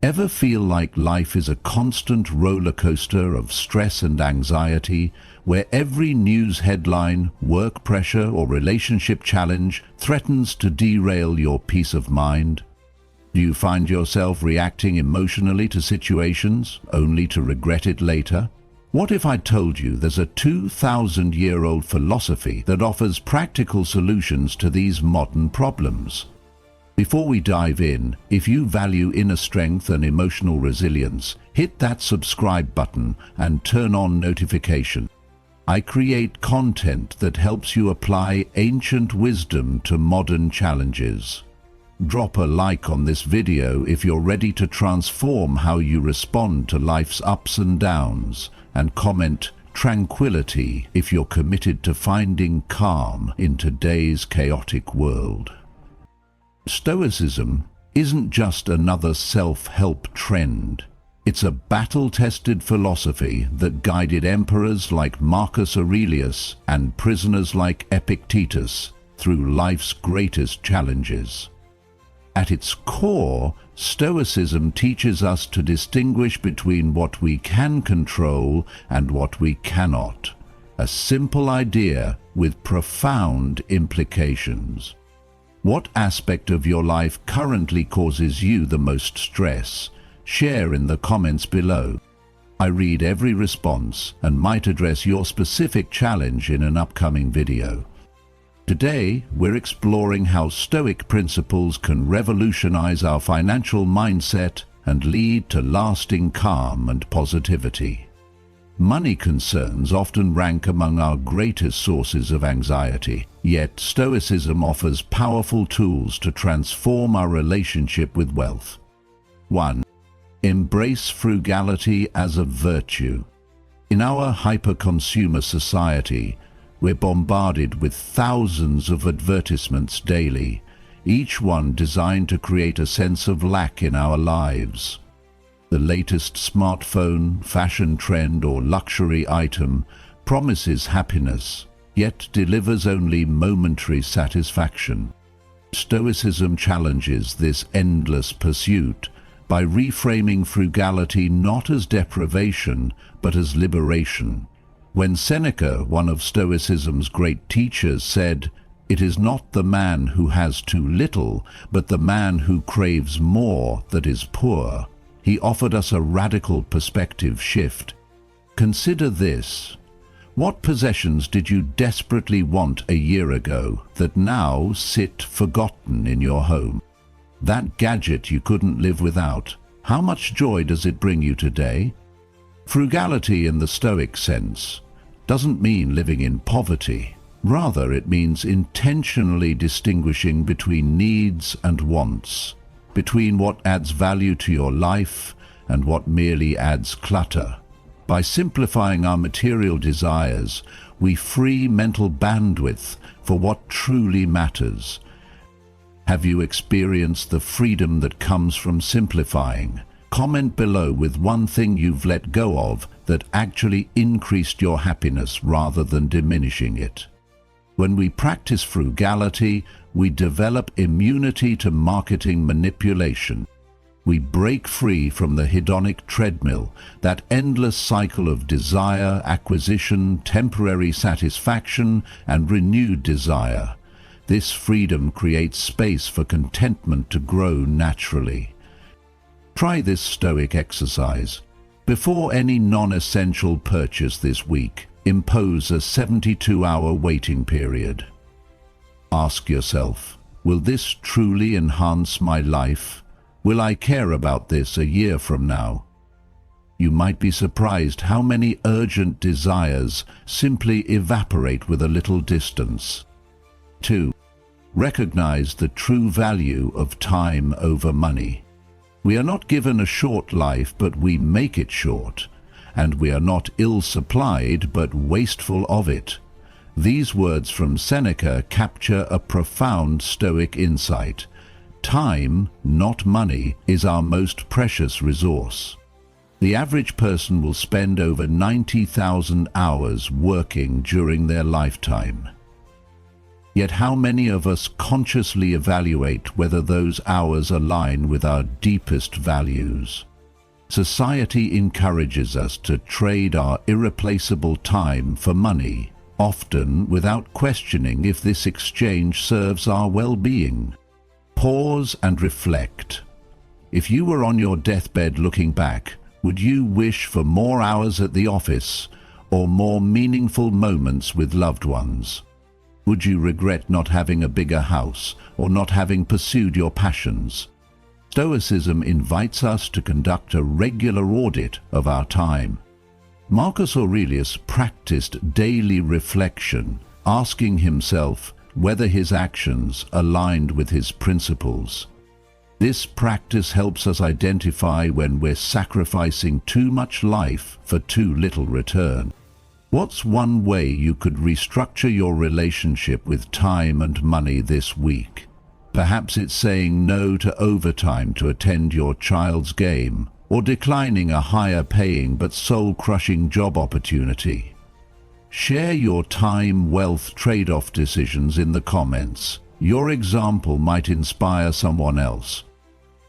Ever feel like life is a constant roller coaster of stress and anxiety, where every news headline, work pressure, or relationship challenge threatens to derail your peace of mind? Do you find yourself reacting emotionally to situations, only to regret it later? What if I told you there's a 2,000-year-old philosophy that offers practical solutions to these modern problems? Before we dive in, if you value inner strength and emotional resilience, hit that subscribe button and turn on notifications. I create content that helps you apply ancient wisdom to modern challenges. Drop a like on this video if you're ready to transform how you respond to life's ups and downs, and comment tranquility if you're committed to finding calm in today's chaotic world. Stoicism isn't just another self-help trend. It's a battle-tested philosophy that guided emperors like Marcus Aurelius and prisoners like Epictetus through life's greatest challenges. At its core, Stoicism teaches us to distinguish between what we can control and what we cannot. A simple idea with profound implications. What aspect of your life currently causes you the most stress? Share in the comments below. I read every response and might address your specific challenge in an upcoming video. Today, we're exploring how Stoic principles can revolutionize our financial mindset and lead to lasting calm and positivity. Money concerns often rank among our greatest sources of anxiety, yet Stoicism offers powerful tools to transform our relationship with wealth. 1. Embrace frugality as a virtue. In our hyper-consumer society, we're bombarded with thousands of advertisements daily, each one designed to create a sense of lack in our lives. The latest smartphone, fashion trend, or luxury item promises happiness, yet delivers only momentary satisfaction. Stoicism challenges this endless pursuit by reframing frugality not as deprivation, but as liberation. When Seneca, one of Stoicism's great teachers, said, "It is not the man who has too little, but the man who craves more that is poor," he offered us a radical perspective shift. Consider this. What possessions did you desperately want a year ago that now sit forgotten in your home? That gadget you couldn't live without, how much joy does it bring you today? Frugality in the Stoic sense doesn't mean living in poverty. Rather, it means intentionally distinguishing between needs and wants, between what adds value to your life and what merely adds clutter. By simplifying our material desires, we free mental bandwidth for what truly matters. Have you experienced the freedom that comes from simplifying? Comment below with one thing you've let go of that actually increased your happiness rather than diminishing it. When we practice frugality, we develop immunity to marketing manipulation. We break free from the hedonic treadmill, that endless cycle of desire, acquisition, temporary satisfaction, and renewed desire. This freedom creates space for contentment to grow naturally. Try this Stoic exercise. Before any non-essential purchase this week, impose a 72-hour waiting period. Ask yourself, will this truly enhance my life? Will I care about this a year from now? You might be surprised how many urgent desires simply evaporate with a little distance. 2. Recognize the true value of time over money. We are not given a short life, but we make it short. And we are not ill-supplied, but wasteful of it. These words from Seneca capture a profound Stoic insight. Time, not money, is our most precious resource. The average person will spend over 90,000 hours working during their lifetime. Yet how many of us consciously evaluate whether those hours align with our deepest values? Society encourages us to trade our irreplaceable time for money, often without questioning if this exchange serves our well-being. Pause and reflect. If you were on your deathbed looking back, would you wish for more hours at the office or more meaningful moments with loved ones? Would you regret not having a bigger house or not having pursued your passions? Stoicism invites us to conduct a regular audit of our time. Marcus Aurelius practiced daily reflection, asking himself whether his actions aligned with his principles. This practice helps us identify when we're sacrificing too much life for too little return. What's one way you could restructure your relationship with time and money this week? Perhaps it's saying no to overtime to attend your child's game, or declining a higher-paying but soul-crushing job opportunity. Share your time-wealth trade-off decisions in the comments. Your example might inspire someone else.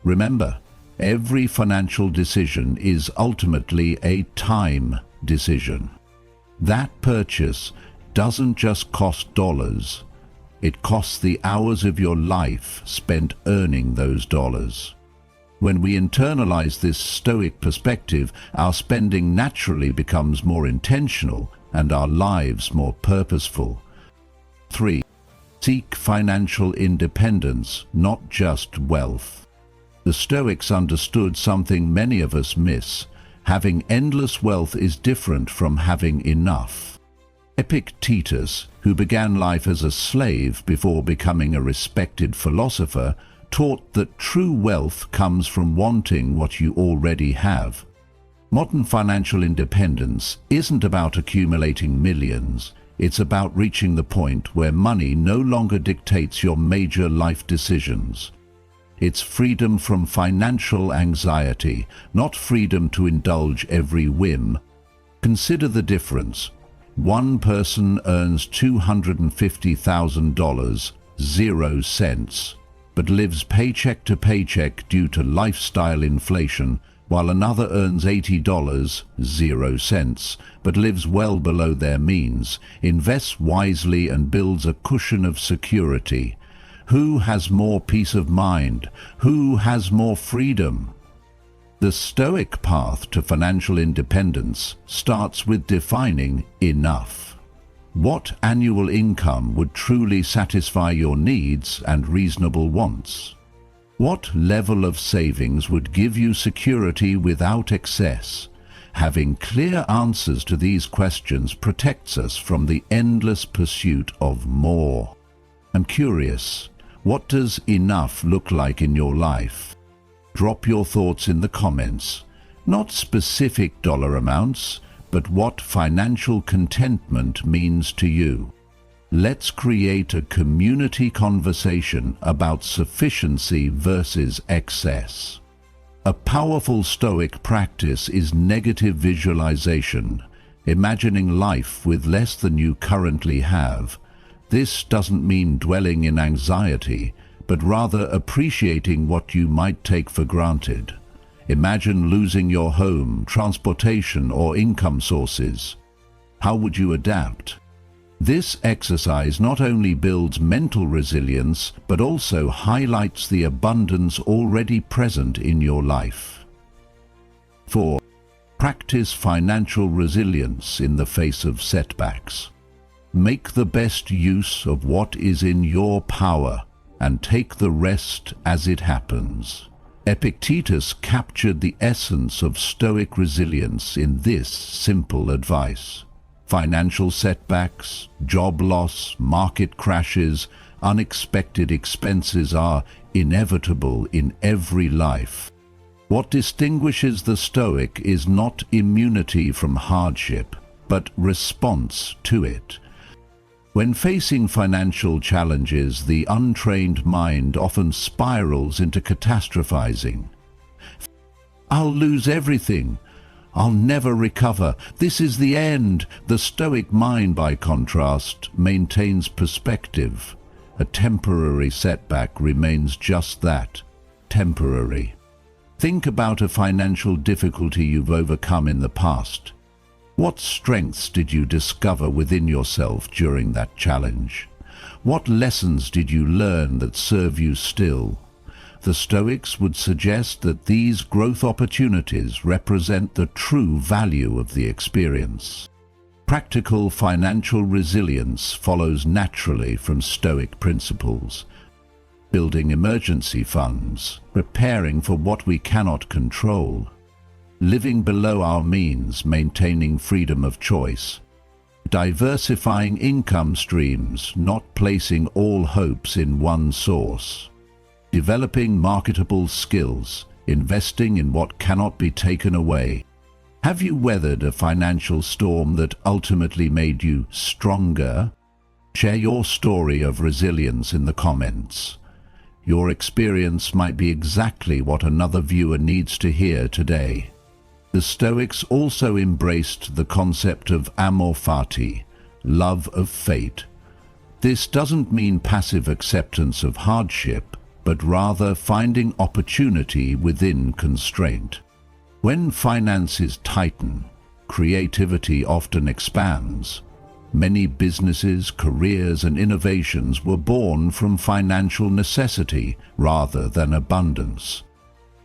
Remember, every financial decision is ultimately a time decision. That purchase doesn't just cost dollars, it costs the hours of your life spent earning those dollars. When we internalize this Stoic perspective, our spending naturally becomes more intentional and our lives more purposeful. 3. Seek financial independence, not just wealth. The Stoics understood something many of us miss. Having endless wealth is different from having enough. Epictetus, who began life as a slave before becoming a respected philosopher, taught that true wealth comes from wanting what you already have. Modern financial independence isn't about accumulating millions. It's about reaching the point where money no longer dictates your major life decisions. It's freedom from financial anxiety, not freedom to indulge every whim. Consider the difference. One person earns $250,000, 0 cents, but lives paycheck to paycheck due to lifestyle inflation, while another earns $80, 0 cents, but lives well below their means, invests wisely and builds a cushion of security. Who has more peace of mind? Who has more freedom? The Stoic path to financial independence starts with defining enough. What annual income would truly satisfy your needs and reasonable wants? What level of savings would give you security without excess? Having clear answers to these questions protects us from the endless pursuit of more. I'm curious, what does enough look like in your life? Drop your thoughts in the comments. Not specific dollar amounts, but what financial contentment means to you. Let's create a community conversation about sufficiency versus excess. A powerful Stoic practice is negative visualization, imagining life with less than you currently have. This doesn't mean dwelling in anxiety, but rather appreciating what you might take for granted. Imagine losing your home, transportation, or income sources. How would you adapt? This exercise not only builds mental resilience, but also highlights the abundance already present in your life. 4. Practice financial resilience in the face of setbacks. Make the best use of what is in your power and take the rest as it happens. Epictetus captured the essence of Stoic resilience in this simple advice. Financial setbacks, job loss, market crashes, unexpected expenses are inevitable in every life. What distinguishes the Stoic is not immunity from hardship, but response to it. When facing financial challenges, the untrained mind often spirals into catastrophizing. I'll lose everything. I'll never recover. This is the end. The Stoic mind, by contrast, maintains perspective. A temporary setback remains just that, temporary. Think about a financial difficulty you've overcome in the past. What strengths did you discover within yourself during that challenge? What lessons did you learn that serve you still? The Stoics would suggest that these growth opportunities represent the true value of the experience. Practical financial resilience follows naturally from Stoic principles. Building emergency funds, preparing for what we cannot control, living below our means, maintaining freedom of choice, diversifying income streams, not placing all hopes in one source, developing marketable skills, investing in what cannot be taken away. Have you weathered a financial storm that ultimately made you stronger? Share your story of resilience in the comments. Your experience might be exactly what another viewer needs to hear today. The Stoics also embraced the concept of amor fati, love of fate. This doesn't mean passive acceptance of hardship, but rather finding opportunity within constraint. When finances tighten, creativity often expands. Many businesses, careers, and innovations were born from financial necessity rather than abundance.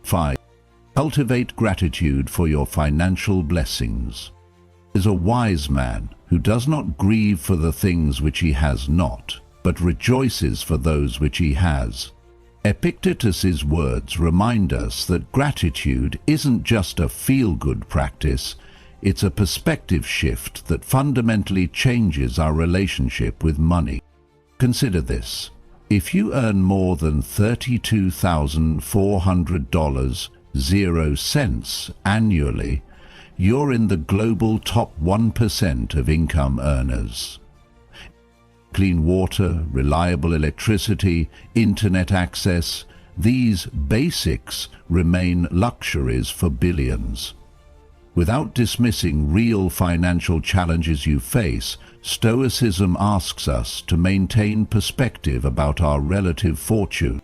5. Cultivate gratitude for your financial blessings. Is a wise man who does not grieve for the things which he has not, but rejoices for those which he has. Epictetus's words remind us that gratitude isn't just a feel-good practice, it's a perspective shift that fundamentally changes our relationship with money. Consider this. If you earn more than $32,400.00 annually, you're in the global top 1% of income earners. Clean water, reliable electricity, internet access, these basics remain luxuries for billions. Without dismissing real financial challenges you face, Stoicism asks us to maintain perspective about our relative fortune.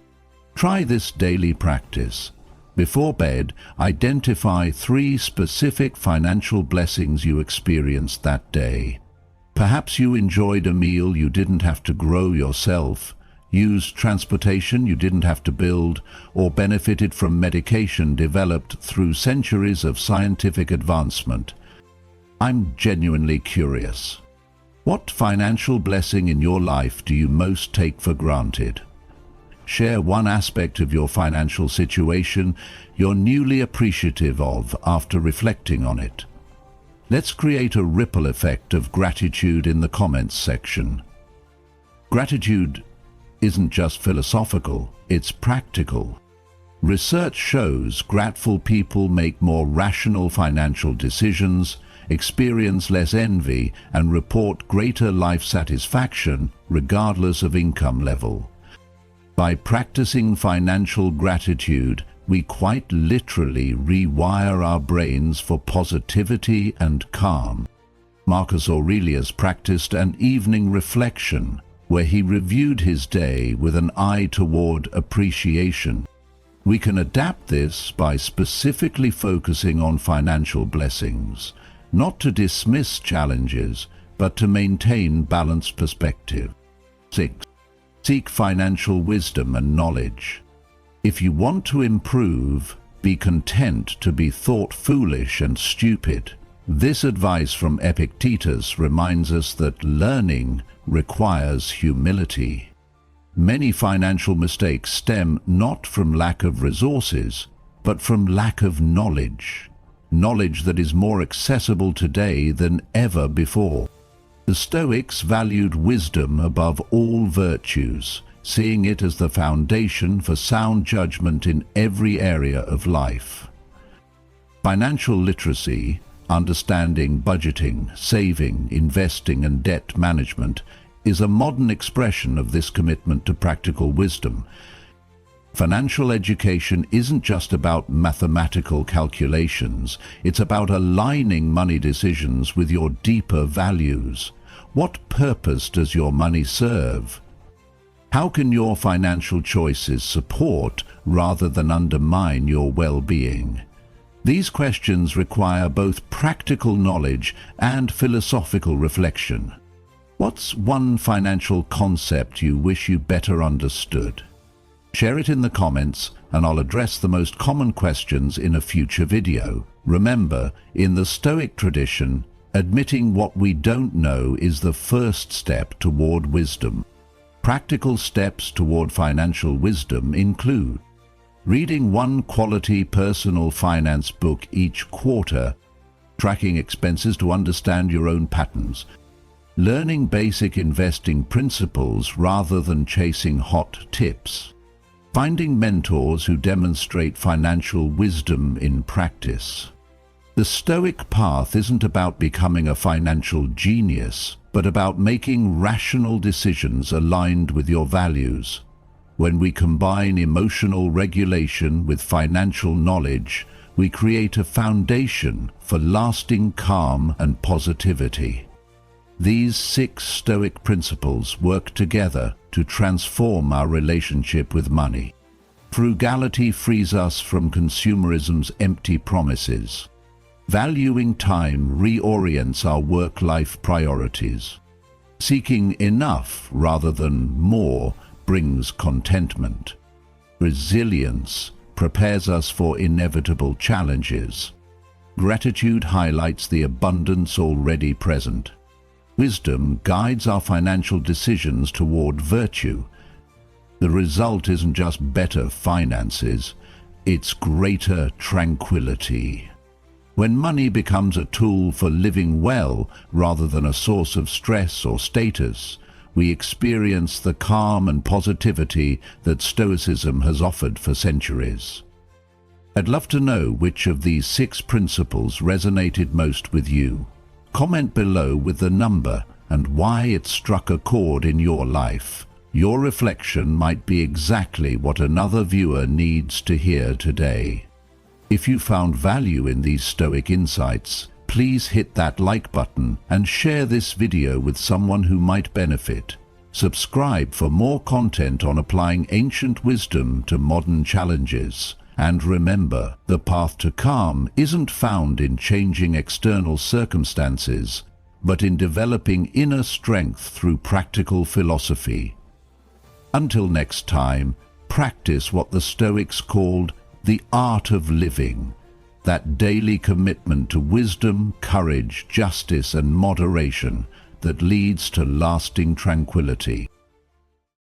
Try this daily practice. Before bed, identify 3 specific financial blessings you experienced that day. Perhaps you enjoyed a meal you didn't have to grow yourself, used transportation you didn't have to build, or benefited from medication developed through centuries of scientific advancement. I'm genuinely curious. What financial blessing in your life do you most take for granted? Share one aspect of your financial situation you're newly appreciative of after reflecting on it. Let's create a ripple effect of gratitude in the comments section. Gratitude isn't just philosophical, it's practical. Research shows grateful people make more rational financial decisions, experience less envy, and report greater life satisfaction regardless of income level. By practicing financial gratitude, we quite literally rewire our brains for positivity and calm. Marcus Aurelius practiced an evening reflection where he reviewed his day with an eye toward appreciation. We can adapt this by specifically focusing on financial blessings, not to dismiss challenges, but to maintain balanced perspective. 6. Seek financial wisdom and knowledge. If you want to improve, be content to be thought foolish and stupid. This advice from Epictetus reminds us that learning requires humility. Many financial mistakes stem not from lack of resources, but from lack of knowledge. Knowledge that is more accessible today than ever before. The Stoics valued wisdom above all virtues, seeing it as the foundation for sound judgment in every area of life. Financial literacy, understanding budgeting, saving, investing, and debt management, is a modern expression of this commitment to practical wisdom. Financial education isn't just about mathematical calculations, it's about aligning money decisions with your deeper values. What purpose does your money serve? How can your financial choices support rather than undermine your well-being? These questions require both practical knowledge and philosophical reflection. What's one financial concept you wish you better understood? Share it in the comments and I'll address the most common questions in a future video. Remember, in the Stoic tradition, admitting what we don't know is the first step toward wisdom. Practical steps toward financial wisdom include reading one quality personal finance book each quarter, tracking expenses to understand your own patterns, learning basic investing principles rather than chasing hot tips, finding mentors who demonstrate financial wisdom in practice. The Stoic path isn't about becoming a financial genius, but about making rational decisions aligned with your values. When we combine emotional regulation with financial knowledge, we create a foundation for lasting calm and positivity. These 6 Stoic principles work together to transform our relationship with money. Frugality frees us from consumerism's empty promises. Valuing time reorients our work-life priorities. Seeking enough rather than more brings contentment. Resilience prepares us for inevitable challenges. Gratitude highlights the abundance already present. Wisdom guides our financial decisions toward virtue. The result isn't just better finances, it's greater tranquility. When money becomes a tool for living well rather than a source of stress or status, we experience the calm and positivity that Stoicism has offered for centuries. I'd love to know which of these 6 principles resonated most with you. Comment below with the number and why it struck a chord in your life. Your reflection might be exactly what another viewer needs to hear today. If you found value in these Stoic insights, please hit that like button and share this video with someone who might benefit. Subscribe for more content on applying ancient wisdom to modern challenges. And remember, the path to calm isn't found in changing external circumstances, but in developing inner strength through practical philosophy. Until next time, practice what the Stoics called the art of living, that daily commitment to wisdom, courage, justice, and moderation that leads to lasting tranquility.